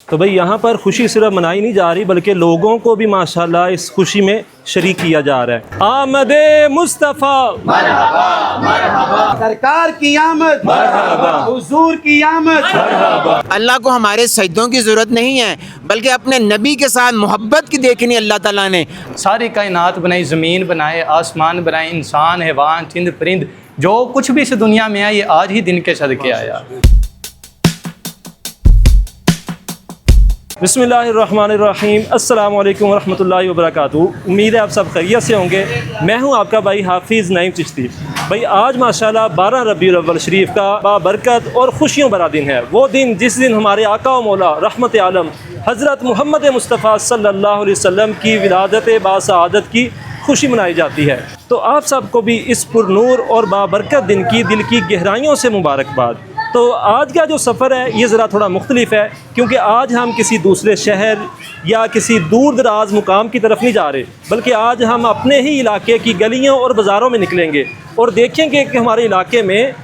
तो भाई यहाँ पर खुशी सिर्फ मनाई नहीं जा रही बल्कि लोगों को भी माशाल्लाह इस खुशी में शरीक किया जा रहा है। आमदे मुस्तफ़ा मरहबा मरहबा, सरकार की आमद मरहबा, हुजूर की आमद मरहबा। अल्लाह को हमारे सजदों की ज़रूरत नहीं है बल्कि अपने नबी के साथ मोहब्बत की देखनी अल्लाह ताला ने। सारी कायनात बनाई, ज़मीन बनाए, आसमान बनाए, इंसान, हैवान, चिंद परिंद, जो कुछ भी इस दुनिया में आया ये आज ही दिन के सदके आया। बिस्मिल्लाहिर्रहमानिर्रहीम, अस्सलाम वालेकुम वरहमतुल्लाहि वबरकातुहू। उम्मीद है आप सब खैरियत से होंगे। मैं हूं आपका भाई हाफिज़ नईम चिश्ती। भाई आज माशाल्लाह 12 रबीउल अव्वल शरीफ का बाबरकत और खुशियों भरा दिन है। वो दिन जिस दिन हमारे आका व मौला रहमत आलम हज़रत मोहम्मद मुस्तफ़ा सल्लल्लाहु अलैहि वसल्लम की विलादत बासआदत की खुशी मनाई जाती है। तो आप सबको भी इस पुरनूर और बाबरकत दिन की दिल की गहराइयों से मुबारकबाद। तो आज का जो सफ़र है ये ज़रा थोड़ा मुख्तलिफ है क्योंकि आज हम किसी दूसरे शहर या किसी दूर दराज मुकाम की तरफ नहीं जा रहे, बल्कि आज हम अपने ही इलाके की गलियों और बाज़ारों में निकलेंगे और देखेंगे कि हमारे इलाके में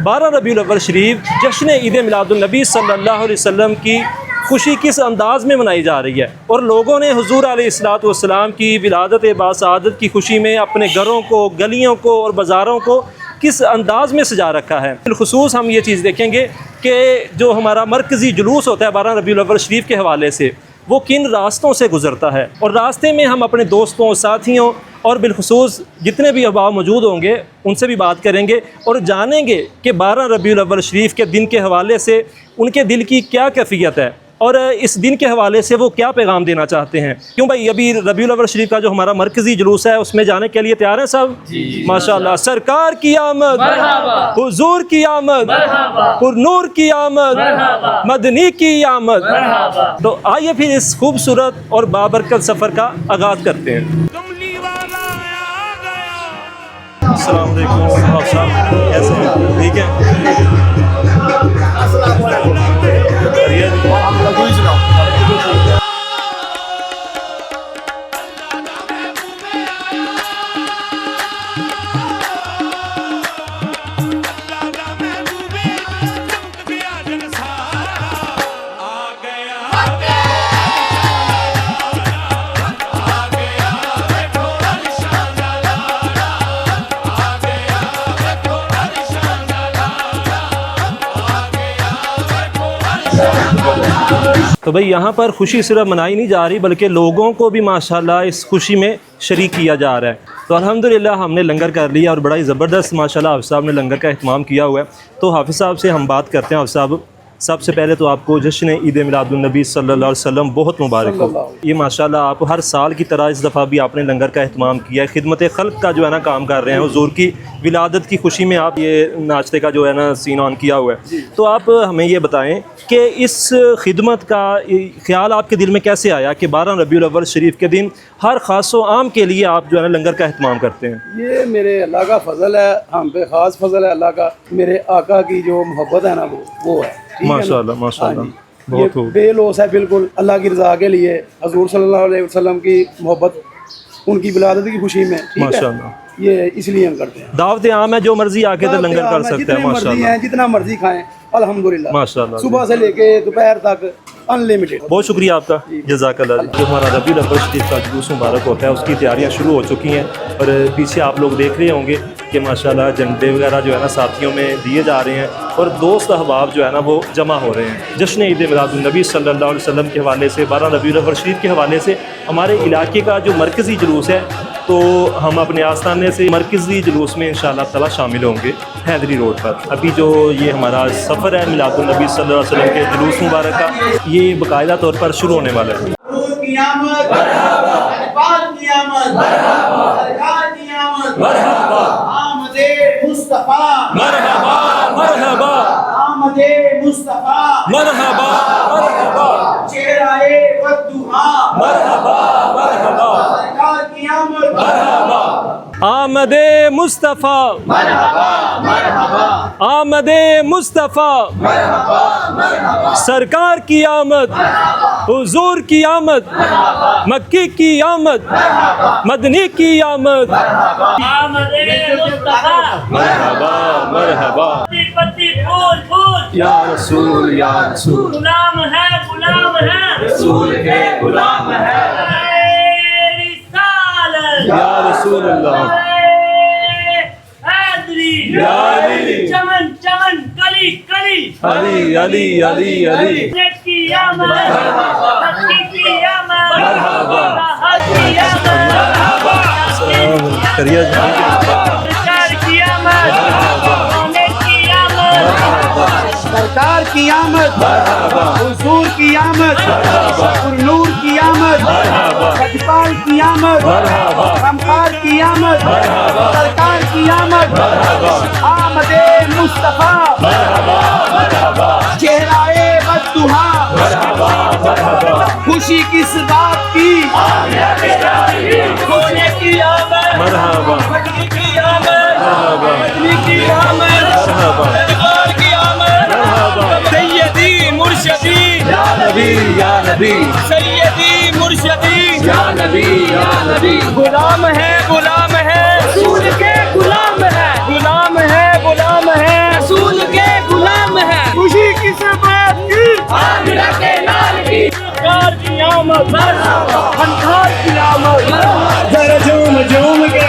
12 रबीउल अव्वल शरीफ जश्न ईद मिलादुन नबी सल्लल्लाहु अलैहि वसल्लम की खुशी किस अंदाज़ में मनाई जा रही है और लोगों ने हुज़ूर अलैहिस्सलातु वस्सलाम की विलादत बासआदत की खुशी में अपने घरों को, गलियों को और बाज़ारों को किस अंदाज़ में सजा रखा है। बिलखुसूस हम ये चीज़ देखेंगे कि जो हमारा मरकज़ी जुलूस होता है 12 रबीउल अव्वल शरीफ के हवाले से वो किन रास्तों से गुज़रता है और रास्ते में हम अपने दोस्तों, साथियों और बिलखुसूस जितने भी अहबाब मौजूद होंगे उनसे भी बात करेंगे और जानेंगे कि 12 रबीउल अव्वल शरीफ के दिन के हवाले से उनके दिल की क्या कैफियत है और इस दिन के हवाले से वो क्या पैगाम देना चाहते हैं। क्यों भाई, अभी रबीउल अव्वल शरीफ का जो हमारा मरकज़ी जुलूस है उसमें जाने के लिए तैयार हैं सब? माशाल्लाह। सरकार की आमद, हुजूर की आमद, पुरनूर की आमद, मदनी की आमद। तो आइए फिर इस खूबसूरत और बाबरकत सफ़र का आगाज़ करते हैं। अस्सलाम वालेकुम, आप साहब कैसे हैं? ठीक है। तो भाई यहाँ पर खुशी सिर्फ मनाई नहीं जा रही बल्कि लोगों को भी माशाल्लाह इस खुशी में शरीक किया जा रहा है। तो अल्हम्दुलिल्लाह हमने लंगर कर लिया और बड़ा ही ज़बरदस्त माशाल्लाह हाफ़िज़ साहब ने लंगर का एहतमाम किया हुआ है। तो हाफ़िज़ साहब से हम बात करते हैं। हाफ़िज़ साहब, सबसे पहले तो आपको जश्न ईद मिलादुन नबी सल्लल्लाहु अलैहि वसल्लम बहुत मुबारक हो। ये माशाल्लाह आप हर साल की तरह इस दफ़ा भी आपने लंगर का एहतमाम किया है, खिदमत खल्क़ का जो है ना काम कर रहे हैं। हुज़ूर की विलादत की खुशी में आप ये नाश्ते का जो है ना सीन ऑन किया हुआ है। तो आप हमें ये बताएं कि इस खिदमत का ख़्याल आपके दिल में कैसे आया कि 12 रबीउल अव्वल शरीफ के दिन हर ख़ास व आम के लिए आप जो है ना लंगर का एहतमाम करते हैं? ये मेरे अल्लाह का फजल है, हम पे खास फजल है अल्लाह का। मेरे आका की जो मोहब्बत है ना वो है। माशाल्लाह माशाल्लाह, बहुत बेलोस है बिल्कुल अल्लाह की रज़ा के लिए, हज़ूर सल्लल्लाहु अलैहि वसल्लम की मोहब्बत, उनकी विलादत की खुशी में। माशाल्लाह, ये इसलिए हम करते हैं। दावत आम है, जो मर्जी आके तो लंगर कर सकते हैं। माशाल्लाह, जितना मर्जी खाएं अल्हम्दुलिल्लाह, माशाल्लाह, सुबह से लेके दोपहर तक अनलिमिटेड। बहुत शुक्रिया आपका, जज़ाकल्लाह। जो हमारा रबीउल अव्वल शरीफ का जुलूस मुबारक होता है उसकी तैयारियां शुरू हो चुकी हैं और पीछे आप लोग देख रहे होंगे कि माशाल्लाह झंडे वगैरह जो है ना साथियों में दिए जा रहे हैं और दोस्त अहबाब जो है ना वो जमा हो रहे हैं। जश्न ईद मिलादुन नबी सल्लल्लाहु अलैहि वसल्लम के हवाले से, 12 रबीउल अव्वल शरीफ के हवाले से हमारे इलाके का जो मरकज़ी जुलूस है, तो हम अपने आस्थाने से मरकज़ी जुलूस में इंशाअल्लाह ताला शामिल होंगे हैदरी रोड पर। अभी जो ये हमारा सफ़र है मिलादुन नबी सल्लल्लाहु अलैहि वसल्लम के जुलूस मुबारक का, ये बाकायदा तौर पर शुरू होने वाला है। मुस्तफा मरहबा मरहबा, आमदे मुस्तफा मरहबा मरहबा, चेहराए वद्दुहा मरहबा मरहबा, सरकार की आमद मरहबा। आमदे मुस्तफ़ा मरहबा मरहबा, आमदे मुस्तफ़ा, मरहबा मरहबा, सरकार की आमद, हुजूर की आमद, मक्की की आमद, मदनी की आमद। मरहबा मरहबा या रसूल या रसूल, गुलाम है रसूल है गुलाम है या रसूल अल्लाह या अली, चमन चमन कली कली अली अली अली अली। की आमद, हस्ती की आमद, मरहबा। हस्ती की आमद, करिए सरकार की आमद, सोने की आमद, सरकार की आमद, हुजूर की आमद, नूर की आमद, सजपाल की आमद, रमखार की आमद, सरकार की आमद, आमदे मुस्तफा, चेहराए बद्दुहा, खुशी किस बात की, सोने की आमद, मरहबा मदनी की आमद, मरहबा मदनी की आमद, मरहबा सरकार की आमद, सैयदी मुर्शदी या नबी या नबी सैयदी मुर्शदी या नबी या नबी। गुलाम है रसूल के गुलाम है, गुलाम है रसूल के गुलाम है, खुशी किस बात की, आमिरा के लाल की, सरकार की आमद, फनकार की आमद, जरा झूम झूम के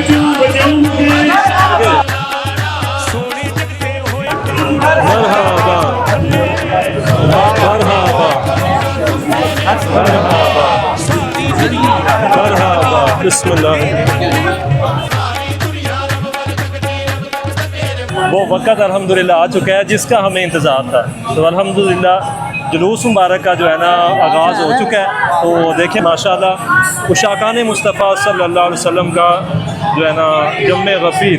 झूम झूम के मरहबा मरहबा मरहबा मरहबा। बिस्मिल्लाह। वो वक़्त अल्हम्दुलिल्लाह आ चुका है जिसका हमें इंतज़ार था। तो अल्हम्दुलिल्लाह जुलूस मुबारक का जो है ना आगाज़ हो चुका है। तो देखें माशाअल्लाह उशाकान मुस्तफ़ा सल्लल्लाहु अलैहि वसल्लम का जो है ना जम्मे गफ़ीर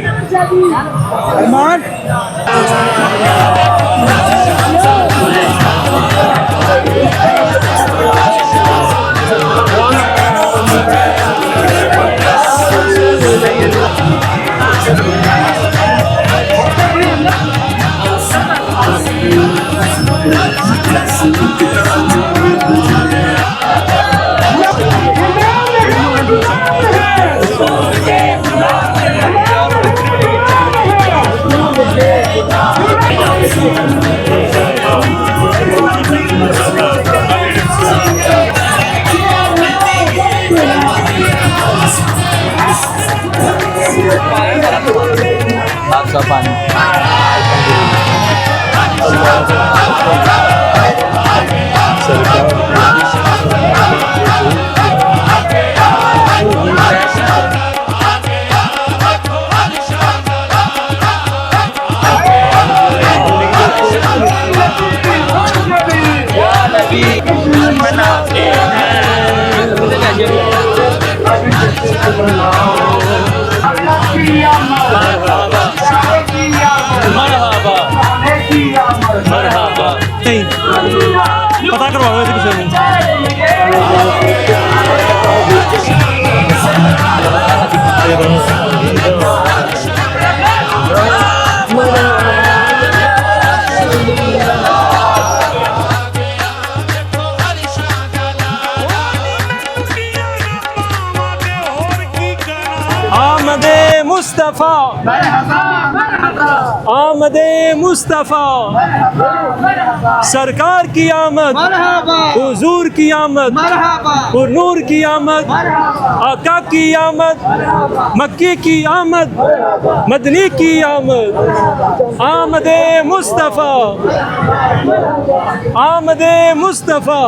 मरहबा मरहबा। नहीं पता करवाओ इसे किसी ने। आमदे मुस्तफ़ा आमदे मुस्तफ़ा, सरकार की आमद, हुजूर की आमद, और नूर की आमद, आका की आमद, मक्की की आमद, मदनी की आमद। आमदे मुस्तफ़ा आमदे मुस्तफ़ा।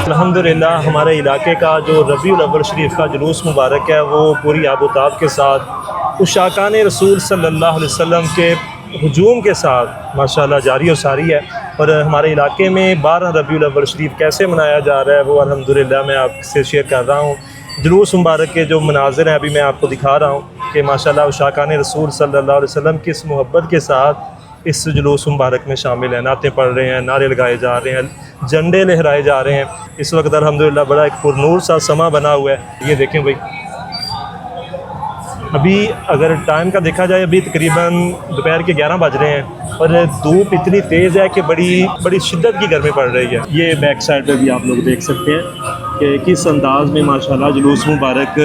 अल्हम्दुलिल्लाह हमारे इलाके का जो रबीउल अव्वल शरीफ का जुलूस मुबारक है वो पूरी आबोताब के साथ उशाकान रसूल सल्लल्लाहु अलैहि वसल्लम के हुजूम के साथ माशाल्लाह जारी और सारी है। और हमारे इलाके में 12 रबीउल अव्वल शरीफ कैसे मनाया जा रहा है वो अल्हम्दुलिल्लाह मैं आपसे शेयर कर रहा हूँ। जुलूस मुबारक के जो मनाज़िर हैं अभी मैं आपको दिखा रहा हूँ। कि माशाल्लाह उशाकान रसूल सल्लल्लाहु अलैहि वसल्लम की इस मोहब्बत के साथ इस जुलूस मुबारक में शामिल हैं, नातें पढ़ रहे हैं, नारे लगाए जा रहे हैं, झंडे लहराए जा रहे हैं। इस वक्त अल्हम्दुलिल्लाह बड़ा एक पुरनूर सा समा बना हुआ है। ये देखें भाई, अभी अगर टाइम का देखा जाए अभी तकरीबन दोपहर के 11 बज रहे हैं और धूप इतनी तेज़ है कि बड़ी शिद्दत की गर्मी पड़ रही है। ये बैक साइड पे भी आप लोग देख सकते हैं कि किस अंदाज में माशाल्लाह जुलूस मुबारक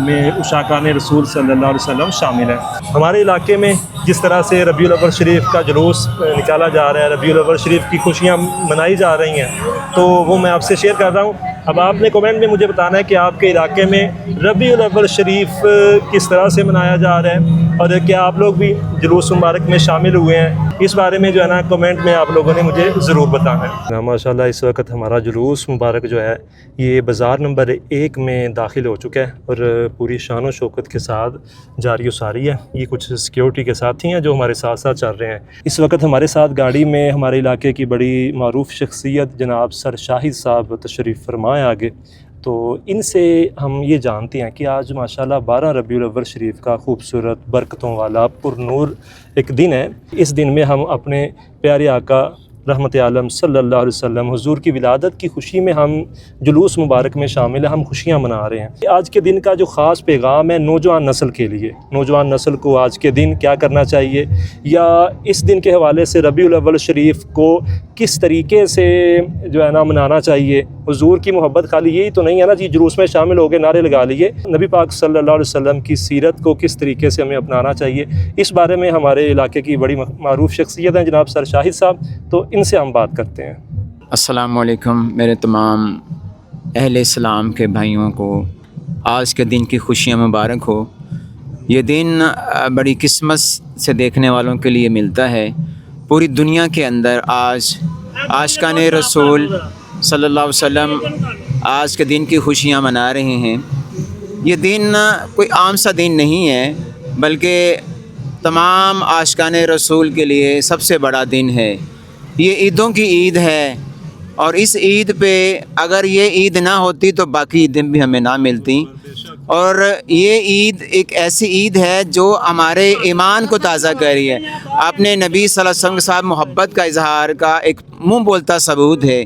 में उशाकान रसूल सल्लल्लाहु अलैहि वसल्लम शामिल है। हमारे इलाके में जिस तरह से रबीउल अव्वल शरीफ का जुलूस निकाला जा रहा है, रबीउल अव्वल शरीफ की खुशियाँ मनाई जा रही हैं, तो वो मैं आपसे शेयर कर रहा हूँ। अब आपने कमेंट में मुझे बताना है कि आपके इलाके में रबीउल अव्वल शरीफ किस तरह से मनाया जा रहा है और क्या आप लोग भी जुलूस मुबारक में शामिल हुए हैं। इस बारे में जो है ना कमेंट में आप लोगों ने मुझे ज़रूर बताना है। माशाल्लाह इस वक्त हमारा जुलूस मुबारक जो है ये बाज़ार नंबर 1 में दाखिल हो चुका है और पूरी शान व शौकत के साथ जारी सारी है। ये कुछ सिक्योरिटी के साथी हैं जो हमारे साथ साथ चल रहे हैं। इस वक्त हमारे साथ गाड़ी में हमारे इलाके की बड़ी मारूफ शख्सियत जनाब सर शाहिद साहब तशरीफ़ फरमाए आगे, तो इनसे हम ये जानते हैं कि आज माशाल्लाह 12 रबीउल अव्वल शरीफ का खूबसूरत बरकतों वाला पुरनूर एक दिन है। इस दिन में हम अपने प्यारे आका रहमत आलम सल्लल्लाहु अलैहि वसल्लम हुजूर की विलादत की खुशी में हम जुलूस मुबारक में शामिल हैं, हम खुशियाँ मना रहे हैं। आज के दिन का जो ख़ास पैगाम है नौजवान नस्ल के लिए, नौजवान नस्ल को आज के दिन क्या करना चाहिए या इस दिन के हवाले से रबीउल अव्वल शरीफ को किस तरीके से जो है ना मनाना चाहिए। हुजूर की मोहब्बत खाली यही तो नहीं है ना जी, जुलूस में शामिल हो गए, नारे लगा लिए। नबी पाक सल्लल्लाहु अलैहि वसल्लम की सीरत को किस तरीके से हमें अपनाना चाहिए, इस बारे में हमारे इलाके की बड़ी मारूफ शख्सियत हैं जनाब सर शाहिद साहब, तो इनसे हम बात करते हैं। अस्सलाम वालेकुम मेरे तमाम अहले इस्लाम के भाइयों को आज के दिन की खुशियाँ मुबारक हो। ये दिन बड़ी किस्मत से देखने वालों के लिए मिलता है। पूरी दुनिया के अंदर आज आशिकान रसूल सल्लल्लाहु अलैहि वसल्लम आज के दिन की खुशियाँ मना रहे हैं। ये दिन कोई आम सा दिन नहीं है, बल्कि तमाम आशिकान रसूल के लिए सबसे बड़ा दिन है। ये ईदों की ईद है और इस ईद पे अगर ये ईद ना होती तो बाकी ईदें भी हमें ना मिलती। और ये ईद एक ऐसी ईद है जो हमारे ईमान को ताज़ा कर रही है। आपने नबी सल्लल्लाहु अलैहि वसल्लम के साथ मोहब्बत का इजहार का एक मुँह बोलता सबूत है।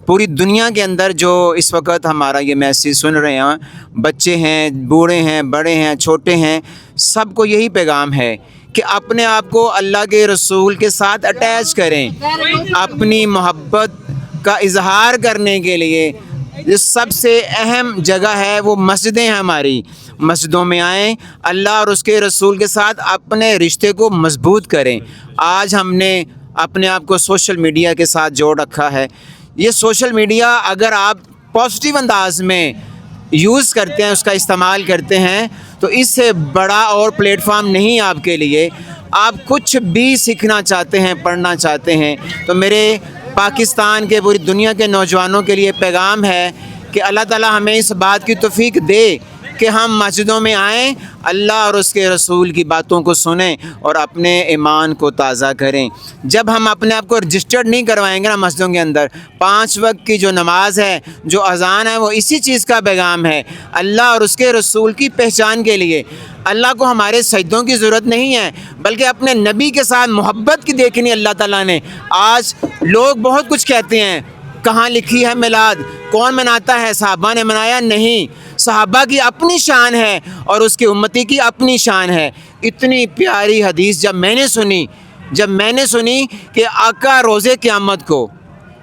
पूरी दुनिया के अंदर जो इस वक्त हमारा ये मैसेज सुन रहे हैं, बच्चे हैं, बूढ़े हैं, बड़े हैं, छोटे हैं, सबको यही पैगाम है कि अपने आप को अल्लाह के रसूल के साथ अटैच करें। अपनी मोहब्बत का इजहार करने के लिए जो सबसे अहम जगह है वो मस्जिदें हैं हमारी। मस्जिदों में आएँ, अल्लाह और उसके रसूल के साथ अपने रिश्ते को मजबूत करें। आज हमने अपने आप को सोशल मीडिया के साथ जोड़ रखा है। ये सोशल मीडिया अगर आप पॉजिटिव अंदाज में यूज़ करते हैं, उसका इस्तेमाल करते हैं, तो इससे बड़ा और प्लेटफॉर्म नहीं आपके लिए। आप कुछ भी सीखना चाहते हैं, पढ़ना चाहते हैं, तो मेरे पाकिस्तान के पूरी दुनिया के नौजवानों के लिए पैगाम है कि अल्लाह ताला हमें इस बात की तौफीक दे कि हम मस्जिदों में आएँ, अल्लाह और उसके रसूल की बातों को सुनें और अपने ईमान को ताज़ा करें। जब हम अपने आप को रजिस्टर्ड नहीं करवाएंगे ना मस्जिदों के अंदर, 5 वक्त की जो नमाज है, जो अज़ान है, वो इसी चीज़ का पैगाम है, अल्लाह और उसके रसूल की पहचान के लिए। अल्लाह को हमारे सजदों की ज़रूरत नहीं है, बल्कि अपने नबी के साथ मोहब्बत की देखनी अल्लाह ताला ने। आज लोग बहुत कुछ कहते हैं, कहाँ लिखी है मिलाद, कौन मनाता है, सहाबा ने मनाया? नहीं, सहाबा की अपनी शान है और उसकी उम्मती की अपनी शान है। इतनी प्यारी हदीस जब मैंने सुनी कि आका रोज़े क़यामत को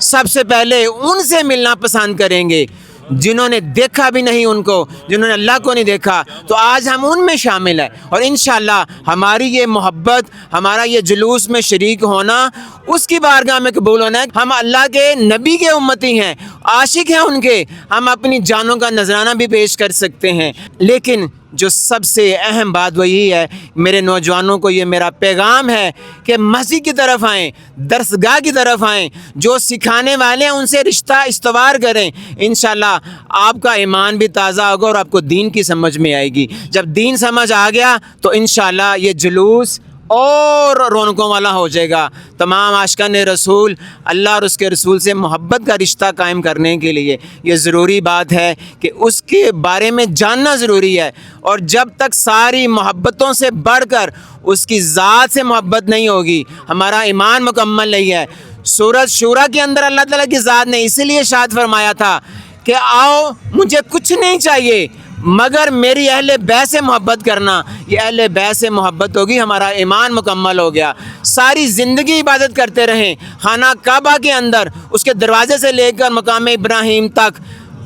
सबसे पहले उनसे मिलना पसंद करेंगे जिन्होंने देखा भी नहीं उनको, जिन्होंने अल्लाह को नहीं देखा, तो आज हम उनमें शामिल हैं। और इंशाअल्लाह हमारी ये मोहब्बत, हमारा ये जुलूस में शरीक होना, उसकी बारगाह में कबूल होना है। हम अल्लाह के नबी के उम्मती हैं, आशिक हैं उनके, हम अपनी जानों का नजराना भी पेश कर सकते हैं। लेकिन जो सबसे अहम बात वो यही है, मेरे नौजवानों को ये मेरा पैगाम है कि मस्जिद की तरफ आएँ, दरसगाह की तरफ आएँ, जो सिखाने वाले हैं उनसे रिश्ता इस्तवार करें। इंशाअल्लाह आपका ईमान भी ताज़ा होगा और आपको दीन की समझ में आएगी। जब दीन समझ आ गया तो इंशाअल्लाह ये जुलूस और रौनकों वाला हो जाएगा। तमाम आशिकान रसूल अल्लाह और उसके रसूल से मोहब्बत का रिश्ता कायम करने के लिए ये ज़रूरी बात है कि उसके बारे में जानना ज़रूरी है। और जब तक सारी मोहब्बतों से बढ़कर उसकी ज़ात से मोहब्बत नहीं होगी, हमारा ईमान मुकम्मल नहीं है। सूरत शूरा के अंदर अल्लाह ताला की ज़ात ने इसीलिए शाद फरमाया था कि आओ मुझे कुछ नहीं चाहिए मगर मेरी अहले बैत से मोहब्बत करना। ये अहले बैत से मोहब्बत होगी, हमारा ईमान मुकम्मल हो गया। सारी ज़िंदगी इबादत करते रहें खाना काबा के अंदर, उसके दरवाज़े से लेकर मकाम इब्राहीम तक,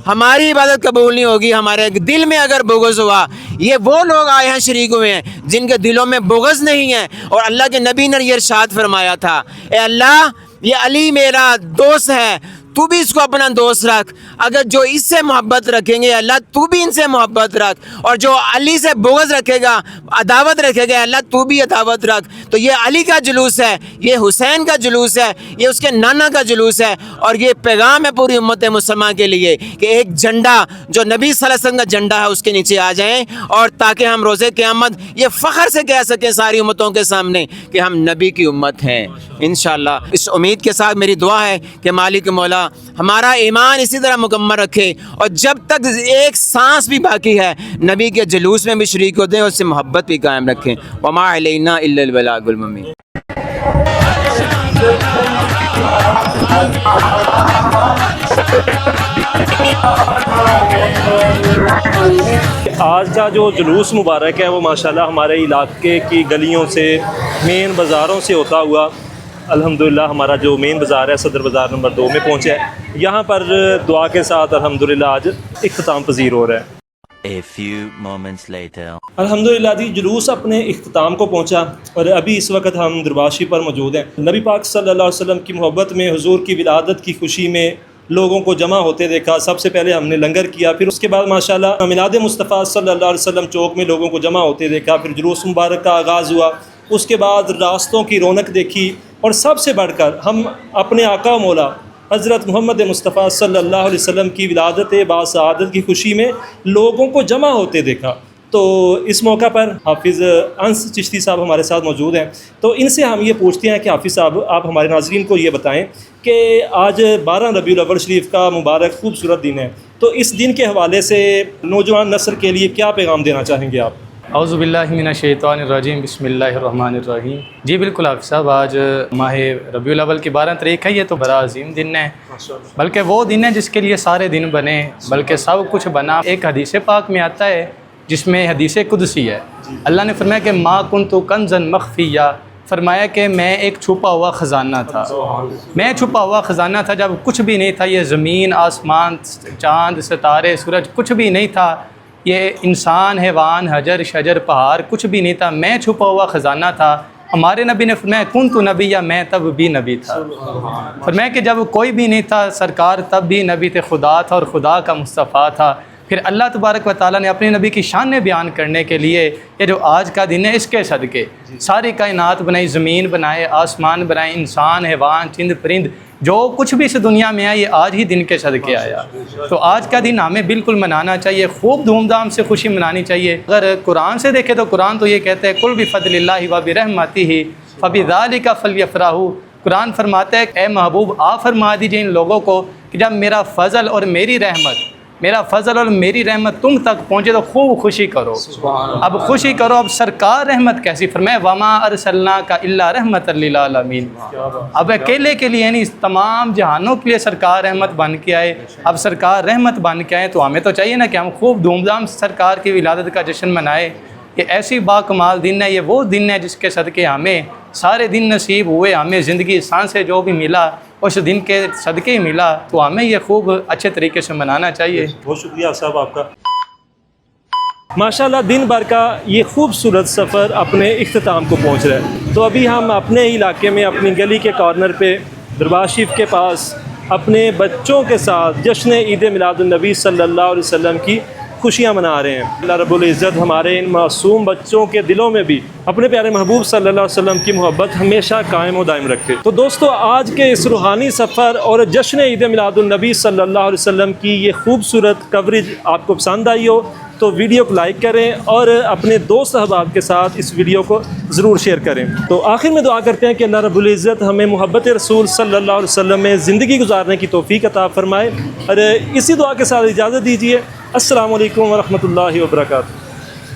हमारी इबादत कबूल नहीं होगी। हमारे दिल में अगर बुग़्ज़ हुआ, ये वो लोग आए हैं शरीक हुए हैं जिनके दिलों में बुग़्ज़ नहीं है। और अल्लाह के नबी ने ये इरशाद फरमाया था, ए अल्लाह ये अली मेरा दोस्त है, तू भी इसको अपना दोस्त रख। अगर जो इससे मोहब्बत रखेंगे अल्लाह तू भी इनसे मोहब्बत रख, और जो अली से बुग़्ज़ रखेगा, अदावत रखेगा, अल्लाह तू भी अदावत रख। तो ये अली का जुलूस है, ये हुसैन का जुलूस है, ये उसके नाना का जुलूस है। और ये पैगाम है पूरी उम्मत मुसलमान के लिए कि एक झंडा जो नबी सल्लल्लाहु अलैहि वसल्लम का झंडा है उसके नीचे आ जाएं, और ताकि हम रोज़े क़यामत ये फ़ख्र से कह सकें सारी उम्मतों के सामने कि हम नबी की उम्मत हैं। इंशाअल्लाह इस उम्मीद के साथ मेरी दुआ है कि मालिक मौला हमारा ईमान इसी तरह मुकम्मल रखे, और जब तक एक सांस भी बाकी है नबी के जुलूस में भी शरीक होते हैं, उससे मोहब्बत भी कायम रखें। वमा अलैना इल्लल बलागुल मुबीन। आज का जो जुलूस मुबारक है वो माशाल्लाह हमारे इलाके की गलियों से, मेन बाज़ारों से होता हुआ अल्हम्दुलिल्लाह हमारा जो मेन बाज़ार है सदर बाज़ार नंबर 2 में पहुँचा है। यहाँ पर दुआ के साथ अल्हम्दुलिल्लाह आज इख्तिताम पजीर हो रहा है। A few moments later. अल्हम्दुलिल्लाह जी जुलूस अपने इख्तिताम को पहुँचा, और अभी इस वक्त हम दरबाशी पर मौजूद हैं। नबी पाक सल्लल्लाहु अलैहि वसल्लम की मोहब्बत में, हुजूर की विलादत की खुशी में लोगों को जमा होते देखा। सबसे पहले हमने लंगर किया, फिर उसके बाद माशाल्लाह मिलाद मुस्तफ़ा सल्लल्लाहु अलैहि वसल्लम चौक में लोगों को जमा होते देखा। फिर जुलूस मुबारक का आगाज़ हुआ, उसके बाद रास्तों की रौनक देखी, और सबसे बढ़कर हम अपने आका मौला हज़रत मोहम्मद मुस्तफ़ा सल्लल्लाहु अलैहि वसल्लम की विलादत बासआदत की खुशी में लोगों को जमा होते देखा। तो इस मौका पर हाफिज़ अंस चिश्ती साहब हमारे साथ मौजूद हैं। तो इनसे हम ये पूछते हैं कि हाफिज़ साहब आप हमारे नाज़रीन को ये बताएं कि आज 12 रबीउल अव्वल शरीफ का मुबारक खूबसूरत दिन है, तो इस दिन के हवाले से नौजवान नस्ल के लिए क्या पैगाम देना चाहेंगे आप? औज़ुबिल्लाहि मिनश्शैतानिर्रजीम बिस्मिल्लाहिर्रहमानिर्रहीम। जी बिल्कुल हाफ़िज़ साहब, आज माह रबीउल अव्वल की 12 तारीख है। ये तो बड़ा अजीम दिन है, बल्कि वो दिन है जिसके लिए सारे दिन बने, बल्कि सब कुछ बना। एक हदीस पाक में आता है जिसमें हदीस कुदसी है। अल्लाह ने फरमाया कि मा कुन्तु कंज़न मख़फ़िया, फरमाया कि मैं एक छुपा हुआ ख़जाना था। मैं छुपा हुआ ख़जाना था जब कुछ भी नहीं था, ये ज़मीन आसमान चाँद सितारे सूरज कुछ भी नहीं था, ये इंसान हैवान हजर शजर पहाड़ कुछ भी नहीं था, मैं छुपा हुआ ख़जाना था। हमारे नबी ने फरमाया कुन्तु नबी, या मैं तब भी नबी था। फरमाया कि जब कोई भी नहीं था सरकार तब भी नबी थे, खुदा था और खुदा का मुस्तफ़ा था। फिर अल्लाह तबारक व तआला ने अपने नबी की शान बयान करने के लिए ये जो आज का दिन है इसके सदक़े सारी कायनात बनाई, ज़मीन बनाए, आसमान बनाए, इंसान हैवान चिंद परिंद जो कुछ भी इस दुनिया में आया ये आज ही दिन के सदक़े आया। तो आज का दिन हमें बिल्कुल मनाना चाहिए, खूब धूमधाम से खुशी मनानी चाहिए। अगर कुरान से देखें तो कुरान तो ये कहते हैं कुल बिफ़ज़लिल्लाहि व बिरहमतिही फ़बिज़ालिका फ़लयफ़रहू। कुरान फरमाता है ए महबूब आप फरमा दीजिए इन लोगों को कि जब मेरा फ़ज़ल और मेरी रहमत तुम तक पहुँचे तो खूब खुशी करो। अब खुशी करो, अब सरकार रहमत कैसी, फरमाए वमा अरसलनाका इल्ला रहमतल लिल आलमीन। अब अकेले के लिए नहीं, तमाम जहानों के लिए सरकार रहमत बन के आए। अब सरकार रहमत बन के आए तो हमें तो चाहिए ना कि हम खूब धूमधाम से सरकार की विलादत का जश्न मनाए। ये ऐसी बाकमाल दिन है, ये वो दिन है जिसके सदक़े हमें सारे दिन नसीब हुए, हमें ज़िंदगी सांसें जो भी मिला उस दिन के सदक़े ही मिला, तो हमें ये खूब अच्छे तरीके से मनाना चाहिए। बहुत शुक्रिया साहब आपका। माशाल्लाह दिन भर का ये खूबसूरत सफ़र अपने इख्तिताम को पहुँच रहा है। तो अभी हम अपने इलाके में अपनी गली के कॉर्नर पे दरबार शरीफ के पास अपने बच्चों के साथ जश्न ईद मिलादुन नबी सल्लल्लाहु अलैहि वसल्लम की खुशियाँ मना रहे हैं। अल्लाह रब्बुल इज़्ज़त हमारे इन मासूम बच्चों के दिलों में भी अपने प्यारे महबूब सल्लल्लाहु अलैहि वसल्लम की मोहब्बत हमेशा कायम व दायम रखे। तो दोस्तों आज के इस रूहानी सफ़र और जश्न ईद मिलादुन नबी सल्लल्लाहु अलैहि वसल्लम की ये खूबसूरत कवरेज आपको पसंद आई हो तो वीडियो को लाइक करें और अपने दोस्त अहबाब के साथ इस वीडियो को ज़रूर शेयर करें। तो आखिर में दुआ करते हैं कि अल्लाह रब्बुल इज़्ज़त हमें मोहब्बत रसूल सल्लल्लाहु अलैहि वसल्लम में ज़िंदगी गुजारने की तौफ़ीक अता फ़रमाए। और इसी दुआ के साथ इजाज़त दीजिए। अस्सलामु अलैकुम व रहमतुल्लाहि व बरकातुहू।